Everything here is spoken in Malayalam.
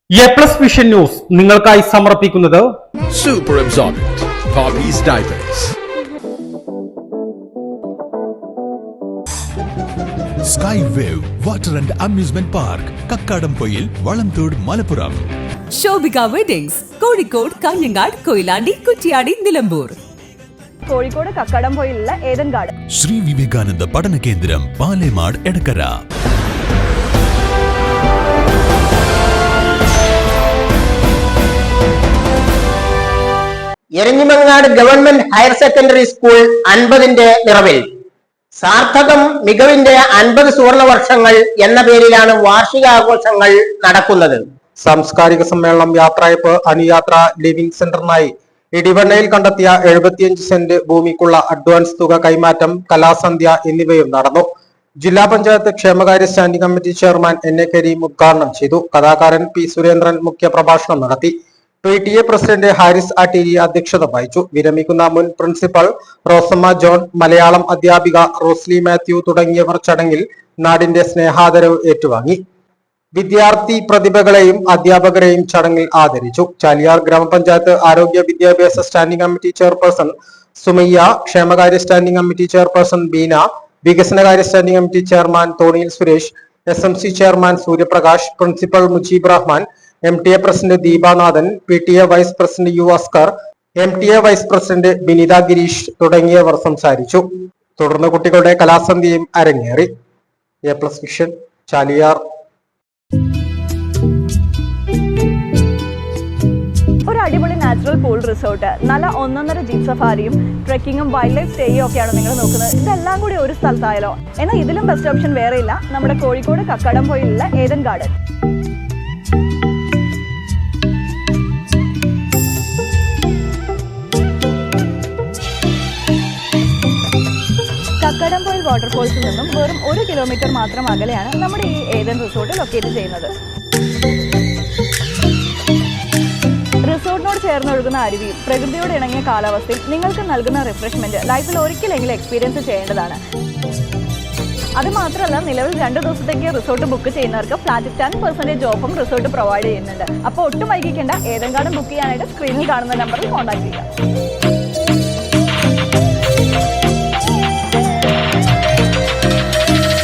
എ+ വിഷൻ ന്യൂസ് നിങ്ങൾക്കായി സമർപ്പിക്കുന്നത് Super Absorbent Poppy's Diapers. Skywave Water and Amusement Park, Kakkadampoyil, Valamthode, Malappuram. Shobhika weddings, Kozhikode, Kanhangad, Koyilandy, Kuttiady, Nilambur. Kozhikode കക്കാടംപൊയിലുള്ള Eden garden. Shri Vivekananda Padana Kendram, Palemad, Edakkara. Eranhimangad government higher secondary school 50ന്റെ നിറവിൽ സാർത്ഥകം മികവിന്റെ 50 സുവർണ വർഷങ്ങൾ എന്ന പേരിലാണ് വാർഷികാഘോഷങ്ങൾ നടക്കുന്നത്. സാംസ്കാരിക സമ്മേളനം, യാത്രയപ്പ്, അനുയാത്ര, ലിവിംഗ് സെന്ററിനായി ഇടിവണ്ണയിൽ കണ്ടെത്തിയ 75 സെന്റ് ഭൂമിക്കുള്ള അഡ്വാൻസ് തുക കൈമാറ്റം, കലാസന്ധ്യ എന്നിവയും നടന്നു. ജില്ലാ പഞ്ചായത്ത് ക്ഷേമകാര്യ standing committee chairman N A Kareem ഉദ്ഘാടനം ചെയ്തു. കഥാകാരൻ പി സുരേന്ദ്രൻ മുഖ്യ പ്രഭാഷണം നടത്തി. PTA പ്രസിഡന്റ് ഹാരിസ് ആട്ടീരി അധ്യക്ഷത വഹിച്ചു. വിരമിക്കുന്ന മുൻ പ്രിൻസിപ്പൽ റോസമ്മ ജോൺ, മലയാളം അധ്യാപിക റോസ്ലി മാത്യു തുടങ്ങിയവർ ചടങ്ങിൽ നാടിന്റെ സ്നേഹാദരവ് ഏറ്റുവാങ്ങി. വിദ്യാർത്ഥി പ്രതിഭകളെയും അധ്യാപകരെയും ചടങ്ങിൽ ആദരിച്ചു. ചാലിയാർ ഗ്രാമപഞ്ചായത്ത് ആരോഗ്യ വിദ്യാഭ്യാസ സ്റ്റാൻഡിംഗ് കമ്മിറ്റി ചെയർപേഴ്സൺ സുമയ്യ, ക്ഷേമകാര്യ സ്റ്റാൻഡിംഗ് കമ്മിറ്റി ചെയർപേഴ്സൺ ബീന, വികസനകാര്യ standing committee chairman Thoniyil Suresh, SMC chairman Suryaprakash, principal Mujeeb Rahman, MTA president Deepanathan, PTA vice president U Askar, MTA vice president Binitha Gireesh തുടങ്ങിയവർ സംസാരിച്ചു. തുടർന്ന് കുട്ടികളുടെ കലാസന്ധ്യയും അരങ്ങേറി. എ+ വിഷൻ, ചാലിയാർ. ഒരു അടിപൊളി നാച്ചുറൽ പൂൾ റിസോർട്ട്, നല്ല ഒന്നൊന്നര ജീപ്പ് സഫാരിയും ട്രെക്കിങ്ങും വൈൽഡ് ലൈഫ് സ്റ്റേയും ഒക്കെയാണ് നിങ്ങൾ നോക്കുന്നത്. ഇതെല്ലാം കൂടി ഒരു സ്ഥലത്തായാലോ? എന്നാൽ ഇതിലും ബെസ്റ്റ് ഓപ്ഷൻ വേറെ ഇല്ല. നമ്മുടെ കോഴിക്കോട് കക്കാടംപൊയിലുള്ള ഏദൻ ഗാർഡൻ. കക്കാടംപൊയിൽ വാട്ടർഫോൾസിൽ നിന്നും വെറും 1 കിലോമീറ്റർ മാത്രം അകലെയാണ് നമ്മുടെ ഈ ഏദൻ റിസോർട്ട് ലൊക്കേറ്റ് ചെയ്യുന്നത്. റിസോർട്ടിനോട് ചേർന്നൊഴുകുന്ന അരുവിയും പ്രകൃതിയോട് ഇണങ്ങിയ കാലാവസ്ഥയും നിങ്ങൾക്ക് നൽകുന്ന റിഫ്രഷ്മെന്റ് ലൈഫിൽ ഒരിക്കലെങ്കിലും എക്സ്പീരിയൻസ് ചെയ്യേണ്ടതാണ്. അത് മാത്രമല്ല, നിലവിൽ 2 ദിവസത്തേക്ക് റിസോർട്ട് ബുക്ക് ചെയ്യുന്നവർക്ക് ഫ്ലാറ്റ് 10% ഓഫും റിസോർട്ട് പ്രൊവൈഡ് ചെയ്യുന്നുണ്ട്. അപ്പോൾ ഒട്ടും വൈകിക്കേണ്ട, ഏദൻ ഗാർഡൻ ബുക്ക് ചെയ്യാനായിട്ട് സ്ക്രീനിൽ കാണുന്ന നമ്പറിൽ കോൺടാക്ട് ചെയ്യുക.